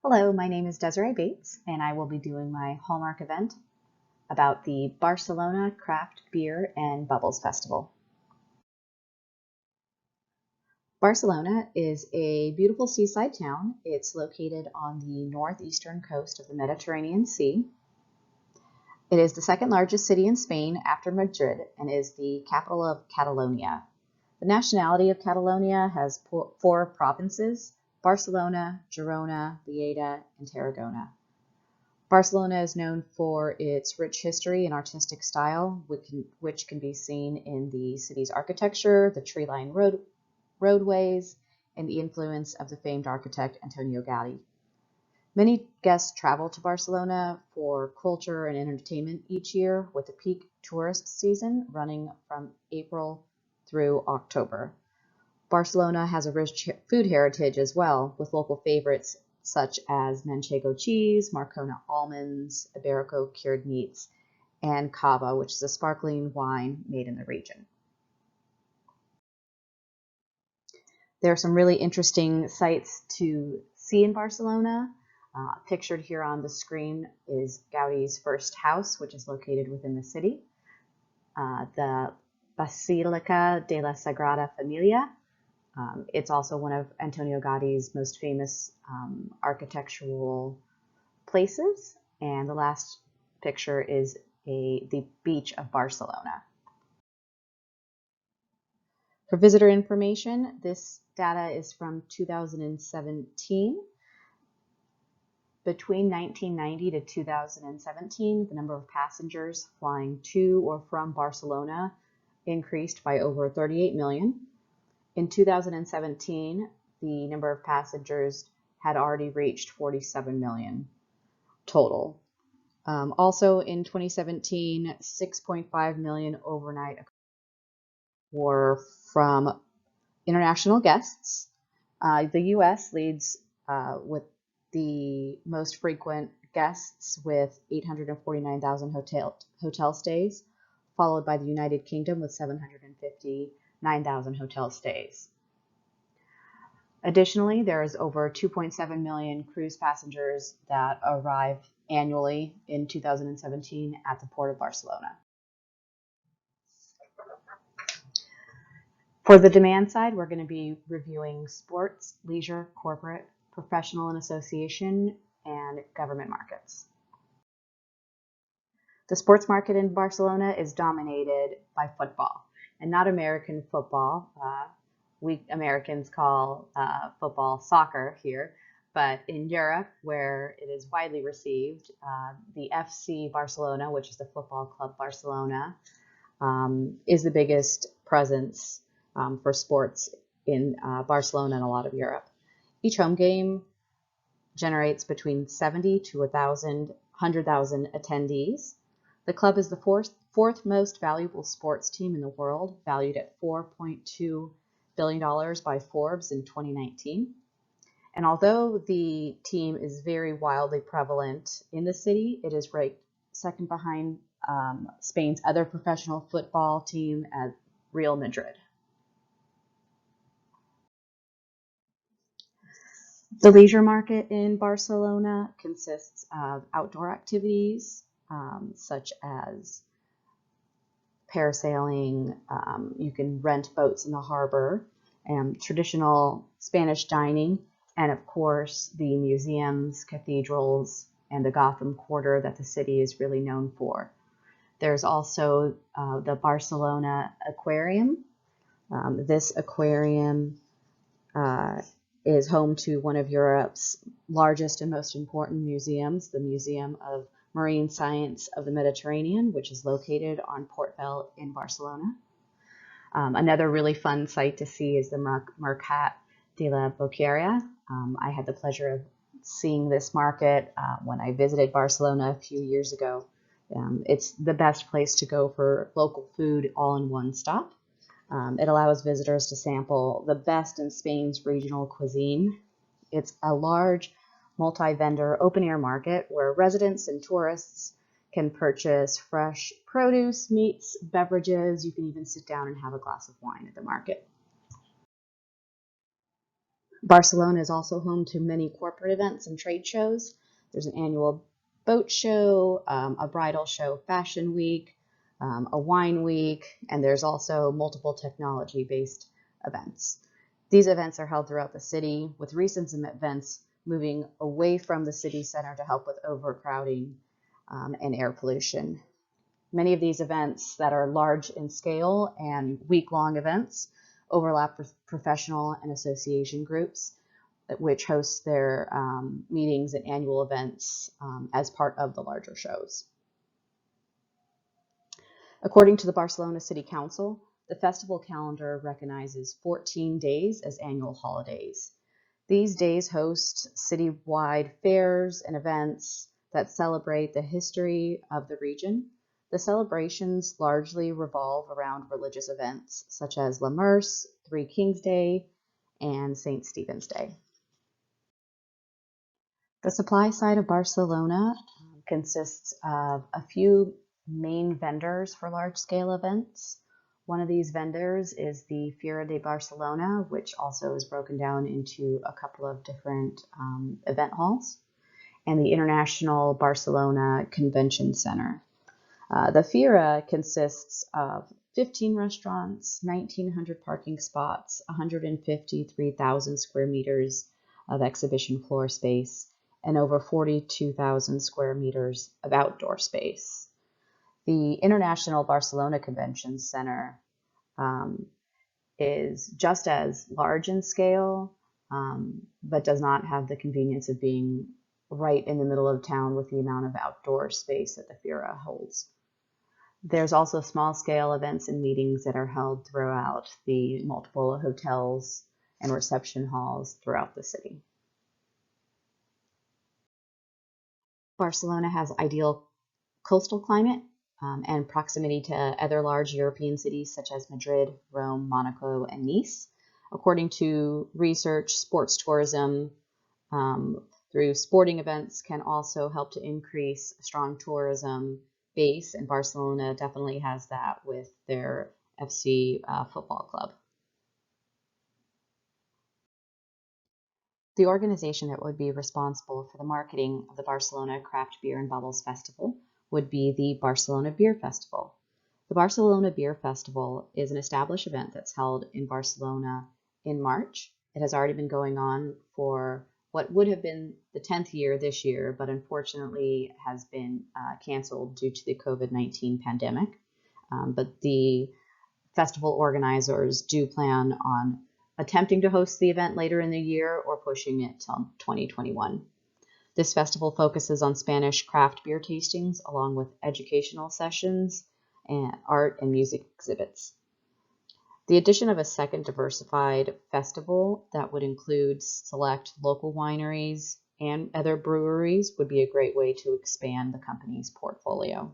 Hello, my name is Desiree Bates, and I will be doing my Hallmark event about the Barcelona Craft Beer and Bubbles Festival. Barcelona is a beautiful seaside town. It's located on the northeastern coast of the Mediterranean Sea. It is the second largest city in Spain after Madrid and is the capital of Catalonia. The nationality of Catalonia has four provinces: Barcelona, Girona, Lleida, and Tarragona. Barcelona is known for its rich history and artistic style, which can be seen in the city's architecture, the tree-lined roadways, and the influence of the famed architect Antonio Gaudi. Many guests travel to Barcelona for culture and entertainment each year, with the peak tourist season running from April through October. Barcelona has a rich food heritage as well, with local favorites such as manchego cheese, Marcona almonds, Iberico cured meats, and cava, which is a sparkling wine made in the region. There are some really interesting sights to see in Barcelona. Pictured here on the screen is Gaudi's first house, which is located within the city. The Basílica de la Sagrada Familia. It's also one of Antonio Gaudi's most famous architectural places. And the last picture is the beach of Barcelona. For visitor information, this data is from 2017. Between 1990 to 2017, the number of passengers flying to or from Barcelona increased by over 38 million. In 2017, the number of passengers had already reached 47 million total. Also in 2017, 6.5 million overnight were from international guests. The US leads with the most frequent guests with 849,000 hotel stays, followed by the United Kingdom with 759,000 hotel stays. Additionally, there is over 2.7 million cruise passengers that arrive annually in 2017 at the Port of Barcelona. For the demand side, we're going to be reviewing sports, leisure, corporate, professional and association, and government markets. The sports market in Barcelona is dominated by football, and not American football. We Americans call football soccer here, but in Europe, where it is widely received, the FC Barcelona, which is the Football Club Barcelona, is the biggest presence for sports in Barcelona and a lot of Europe. Each home game generates between 70 to 100,000 attendees. The club is the fourth most valuable sports team in the world, valued at $4.2 billion by Forbes in 2019. And although the team is very wildly prevalent in the city, it is ranked second behind Spain's other professional football team at Real Madrid. The leisure market in Barcelona consists of outdoor activities such as parasailing. You can rent boats in the harbor, traditional Spanish dining, and of course the museums, cathedrals, and the Gotham Quarter that the city is really known for. There's also the Barcelona Aquarium. This aquarium is home to one of Europe's largest and most important museums, the Museum of Marine Science of the Mediterranean, which is located on Port Vell in Barcelona. Another really fun site to see is the Mercat de la Boqueria. I had the pleasure of seeing this market when I visited Barcelona a few years ago. It's the best place to go for local food all in one stop. It allows visitors to sample the best in Spain's regional cuisine. It's a large multi-vendor open-air market where residents and tourists can purchase fresh produce, meats, beverages. You can even sit down and have a glass of wine at the market. Barcelona is also home to many corporate events and trade shows. There's an annual boat show, a bridal show fashion week, a wine week, and there's also multiple technology-based events. These events are held throughout the city, with recent events moving away from the city center to help with overcrowding and air pollution. Many of these events that are large in scale and week-long events overlap with professional and association groups, which host their meetings and annual events as part of the larger shows. According to the Barcelona City Council, the festival calendar recognizes 14 days as annual holidays. These days host citywide fairs and events that celebrate the history of the region. The celebrations largely revolve around religious events such as La Merce, Three Kings Day, and St. Stephen's Day. The supply side of Barcelona consists of a few main vendors for large-scale events. One of these vendors is the Fira de Barcelona, which also is broken down into a couple of different event halls, and the International Barcelona Convention Center. The Fira consists of 15 restaurants, 1,900 parking spots, 153,000 square meters of exhibition floor space, and over 42,000 square meters of outdoor space. The International Barcelona Convention Center is just as large in scale, but does not have the convenience of being right in the middle of town with the amount of outdoor space that the Fira holds. There's also small-scale events and meetings that are held throughout the multiple hotels and reception halls throughout the city. Barcelona has ideal coastal climate and proximity to other large European cities such as Madrid, Rome, Monaco, and Nice. According to research, sports tourism through sporting events can also help to increase strong tourism base, and Barcelona definitely has that with their FC football club. The organization that would be responsible for the marketing of the Barcelona Craft Beer and Bubbles Festival would be the Barcelona Beer Festival. The Barcelona Beer Festival is an established event that's held in Barcelona in March. It has already been going on for what would have been the 10th year this year, but unfortunately has been canceled due to the COVID-19 pandemic. But the festival organizers do plan on attempting to host the event later in the year or pushing it till 2021. This festival focuses on Spanish craft beer tastings along with educational sessions and art and music exhibits. The addition of a second diversified festival that would include select local wineries and other breweries would be a great way to expand the company's portfolio.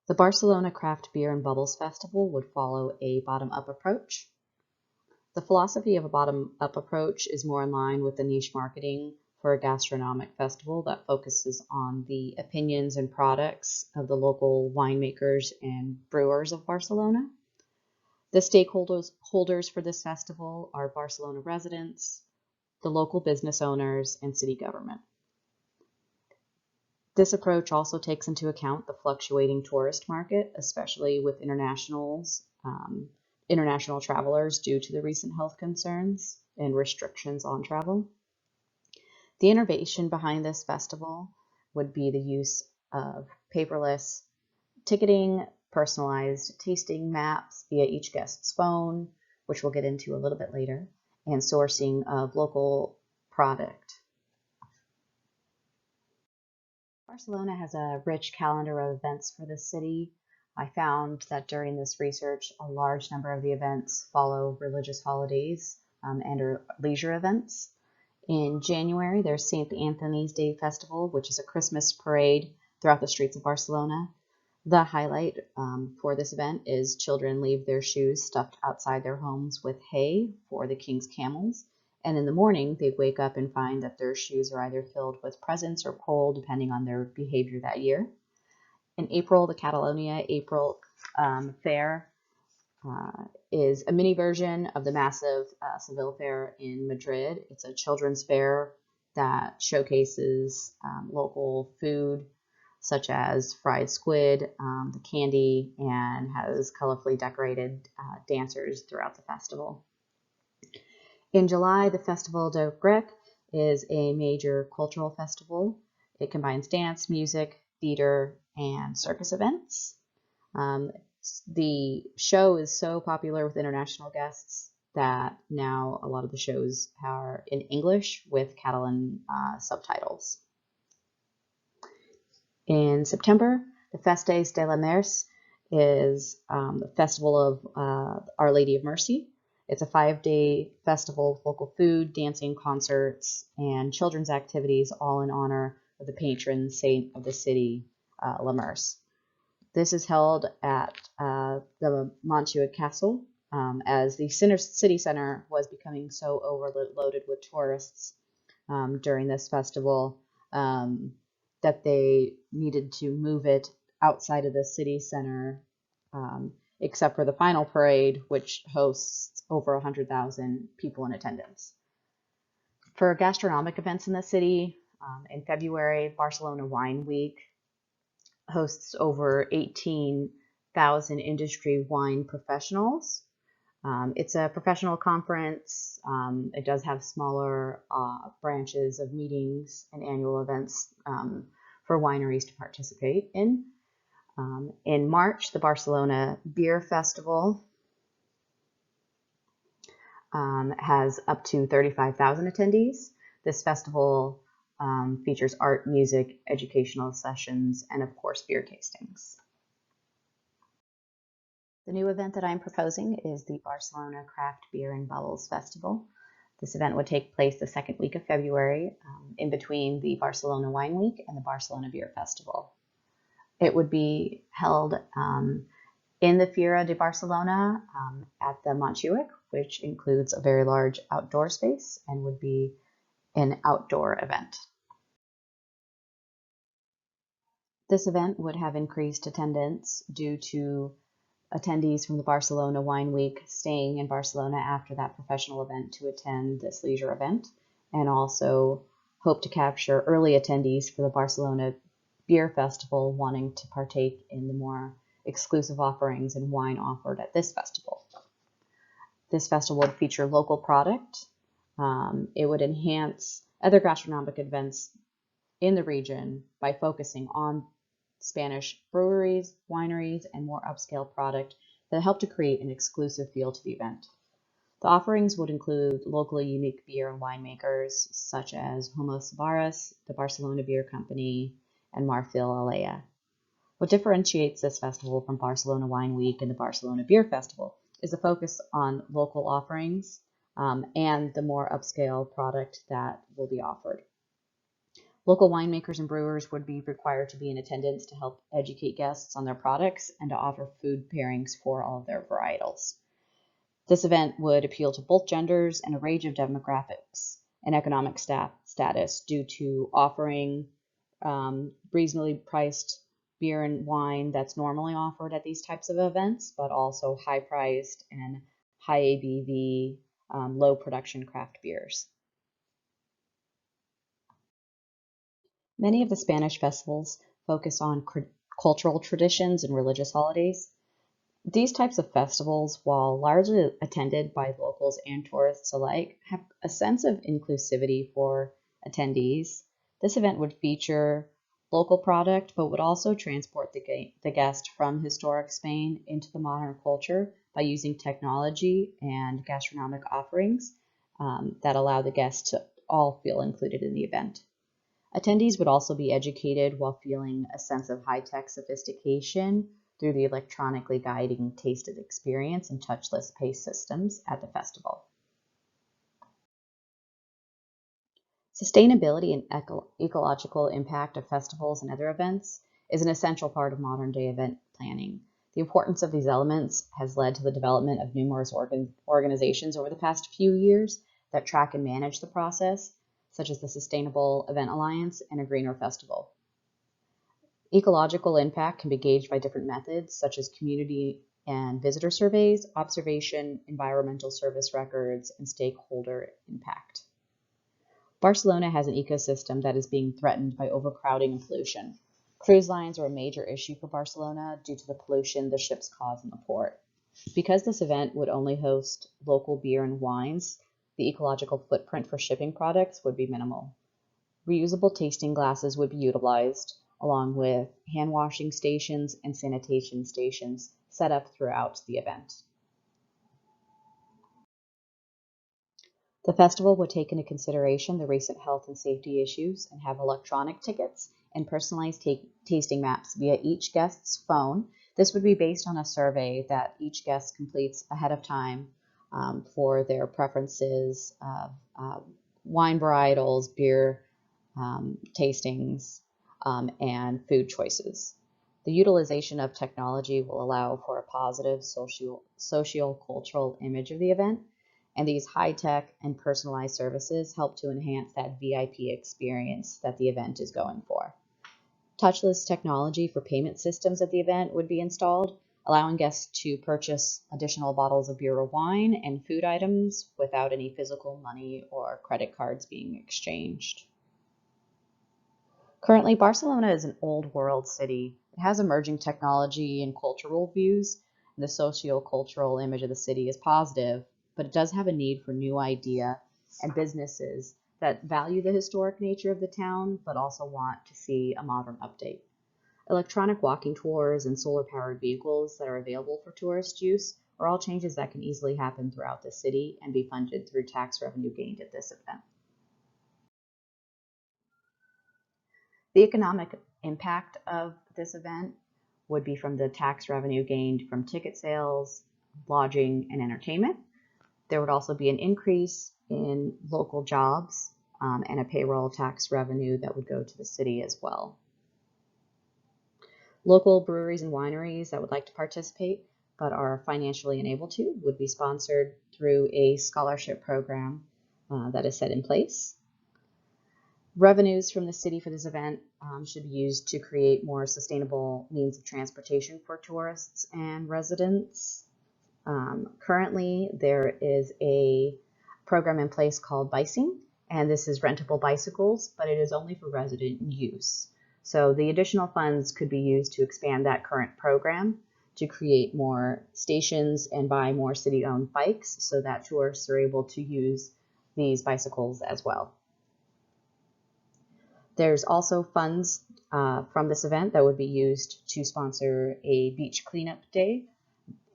The Barcelona Craft Beer and Bubbles Festival would follow a bottom-up approach. The philosophy of a bottom-up approach is more in line with the niche marketing for a gastronomic festival that focuses on the opinions and products of the local winemakers and brewers of Barcelona. The stakeholders for this festival are Barcelona residents, the local business owners, and city government. This approach also takes into account the fluctuating tourist market, especially with international travelers due to the recent health concerns and restrictions on travel. The innovation behind this festival would be the use of paperless ticketing, personalized tasting maps via each guest's phone, which we'll get into a little bit later, and sourcing of local product. Barcelona has a rich calendar of events for the city. I found that during this research, a large number of the events follow religious holidays and are leisure events. In January, there's St. Anthony's Day Festival, which is a Christmas parade throughout the streets of Barcelona. The highlight for this event is children leave their shoes stuffed outside their homes with hay for the king's camels. And in the morning, they wake up and find that their shoes are either filled with presents or coal, depending on their behavior that year. In April, the Catalonia April Fair is a mini version of the massive Seville Fair in Madrid. It's a children's fair that showcases local food such as fried squid, the candy, and has colorfully decorated dancers throughout the festival. In July, the Festival de Grec is a major cultural festival. It combines dance, music, theater, and circus events. The show is so popular with international guests that now a lot of the shows are in English with Catalan subtitles. In September, the Festes de la Merce is the festival of Our Lady of Mercy. It's a 5-day festival with local food, dancing, concerts, and children's activities, all in honor of the patron saint of the city, La Merce. This is held at the Montjuic Castle, as the city center was becoming so overloaded with tourists during this festival that they needed to move it outside of the city center, except for the final parade, which hosts over 100,000 people in attendance. For gastronomic events in the city, in February, Barcelona Wine Week hosts over 18,000 industry wine professionals. It's a professional conference. It does have smaller branches of meetings and annual events for wineries to participate in. In March, the Barcelona Beer Festival has up to 35,000 attendees. This festival features art, music, educational sessions, and of course, beer tastings. The new event that I'm proposing is the Barcelona Craft Beer and Bubbles Festival. This event would take place the second week of February, in between the Barcelona Wine Week and the Barcelona Beer Festival. It would be held in the Fira de Barcelona at the Montjuic, which includes a very large outdoor space and would be an outdoor event. This event would have increased attendance due to attendees from the Barcelona Wine Week staying in Barcelona after that professional event to attend this leisure event, and also hope to capture early attendees for the Barcelona Beer Festival wanting to partake in the more exclusive offerings and wine offered at this festival. This festival would feature local product. It would enhance other gastronomic events in the region by focusing on Spanish breweries, wineries, and more upscale product that help to create an exclusive feel to the event. The offerings would include locally unique beer and winemakers such as Humos Varas, the Barcelona Beer Company, and Marfil Alea. What differentiates this festival from Barcelona Wine Week and the Barcelona Beer Festival is the focus on local offerings and the more upscale product that will be offered. Local winemakers and brewers would be required to be in attendance to help educate guests on their products and to offer food pairings for all of their varietals. This event would appeal to both genders and a range of demographics and economic status due to offering reasonably priced beer and wine that's normally offered at these types of events, but also high-priced and high ABV, low production craft beers. Many of the Spanish festivals focus on cultural traditions and religious holidays. These types of festivals, while largely attended by locals and tourists alike, have a sense of inclusivity for attendees. This event would feature local product, but would also transport the guest from historic Spain into the modern culture by using technology and gastronomic offerings that allow the guests to all feel included in the event. Attendees would also be educated while feeling a sense of high-tech sophistication through the electronically guiding tasted experience and touchless pay systems at the festival. Sustainability and ecological impact of festivals and other events is an essential part of modern-day event planning. The importance of these elements has led to the development of numerous organizations over the past few years that track and manage the process, such as the Sustainable Event Alliance and a Greener Festival. Ecological impact can be gauged by different methods, such as community and visitor surveys, observation, environmental service records, and stakeholder impact. Barcelona has an ecosystem that is being threatened by overcrowding and pollution. Cruise lines are a major issue for Barcelona due to the pollution the ships cause in the port. Because this event would only host local beer and wines, the ecological footprint for shipping products would be minimal. Reusable tasting glasses would be utilized, along with hand washing stations and sanitation stations set up throughout the event. The festival would take into consideration the recent health and safety issues and have electronic tickets and personalized tasting maps via each guest's phone. This would be based on a survey that each guest completes ahead of time for their preferences of wine varietals, beer tastings, and food choices. The utilization of technology will allow for a positive socio-cultural image of the event, and these high-tech and personalized services help to enhance that VIP experience that the event is going for. Touchless technology for payment systems at the event would be installed, allowing guests to purchase additional bottles of beer or wine and food items without any physical money or credit cards being exchanged. Currently, Barcelona is an old world city. It has emerging technology and cultural views, and the socio-cultural image of the city is positive, but it does have a need for new idea and businesses that value the historic nature of the town, but also want to see a modern update. Electronic walking tours and solar-powered vehicles that are available for tourist use are all changes that can easily happen throughout the city and be funded through tax revenue gained at this event. The economic impact of this event would be from the tax revenue gained from ticket sales, lodging, and entertainment. There would also be an increase in local jobs and a payroll tax revenue that would go to the city as well. Local breweries and wineries that would like to participate but are financially unable to would be sponsored through a scholarship program that is set in place. Revenues from the city for this event should be used to create more sustainable means of transportation for tourists and residents. Currently, there is a program in place called Bicing, and this is rentable bicycles, but it is only for resident use. So the additional funds could be used to expand that current program to create more stations and buy more city-owned bikes so that tourists are able to use these bicycles as well. There's also funds from this event that would be used to sponsor a beach cleanup day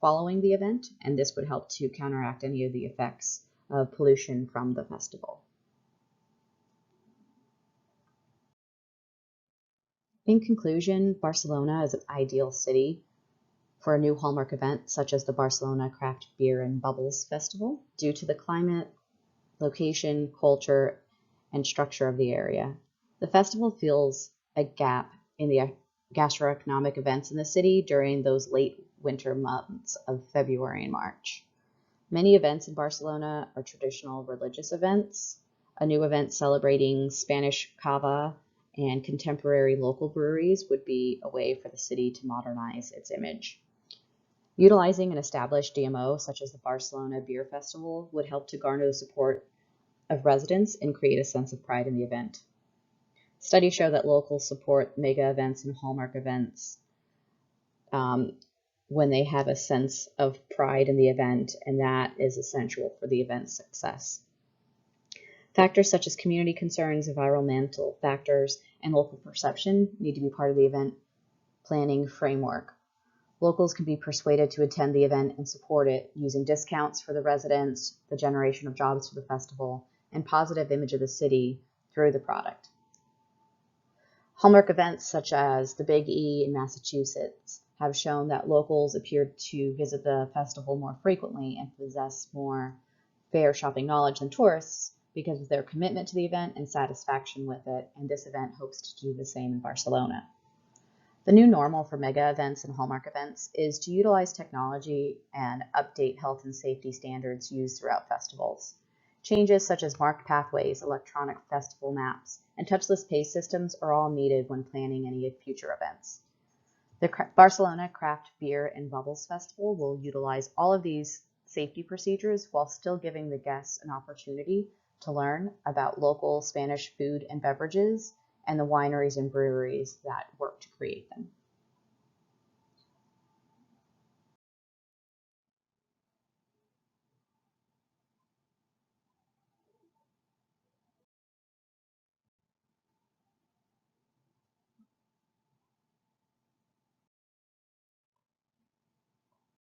following the event, and this would help to counteract any of the effects of pollution from the festival. In conclusion, Barcelona is an ideal city for a new Hallmark event such as the Barcelona Craft Beer and Bubbles Festival due to the climate, location, culture, and structure of the area. The festival fills a gap in the gastroeconomic events in the city during those late winter months of February and March. Many events in Barcelona are traditional religious events. A new event celebrating Spanish cava and contemporary local breweries would be a way for the city to modernize its image. Utilizing an established DMO such as the Barcelona Beer Festival would help to garner the support of residents and create a sense of pride in the event. Studies show that locals support mega events and Hallmark events when they have a sense of pride in the event, and that is essential for the event's success. Factors such as community concerns, environmental factors, and local perception need to be part of the event planning framework. Locals can be persuaded to attend the event and support it using discounts for the residents, the generation of jobs for the festival, and positive image of the city through the product. Hallmark events such as the Big E in Massachusetts have shown that locals appear to visit the festival more frequently and possess more fair shopping knowledge than tourists because of their commitment to the event and satisfaction with it, and this event hopes to do the same in Barcelona. The new normal for mega events and Hallmark events is to utilize technology and update health and safety standards used throughout festivals. Changes such as marked pathways, electronic festival maps, and touchless pay systems are all needed when planning any future events. The Barcelona Craft Beer and Bubbles Festival will utilize all of these safety procedures while still giving the guests an opportunity to learn about local Spanish food and beverages and the wineries and breweries that work to create them.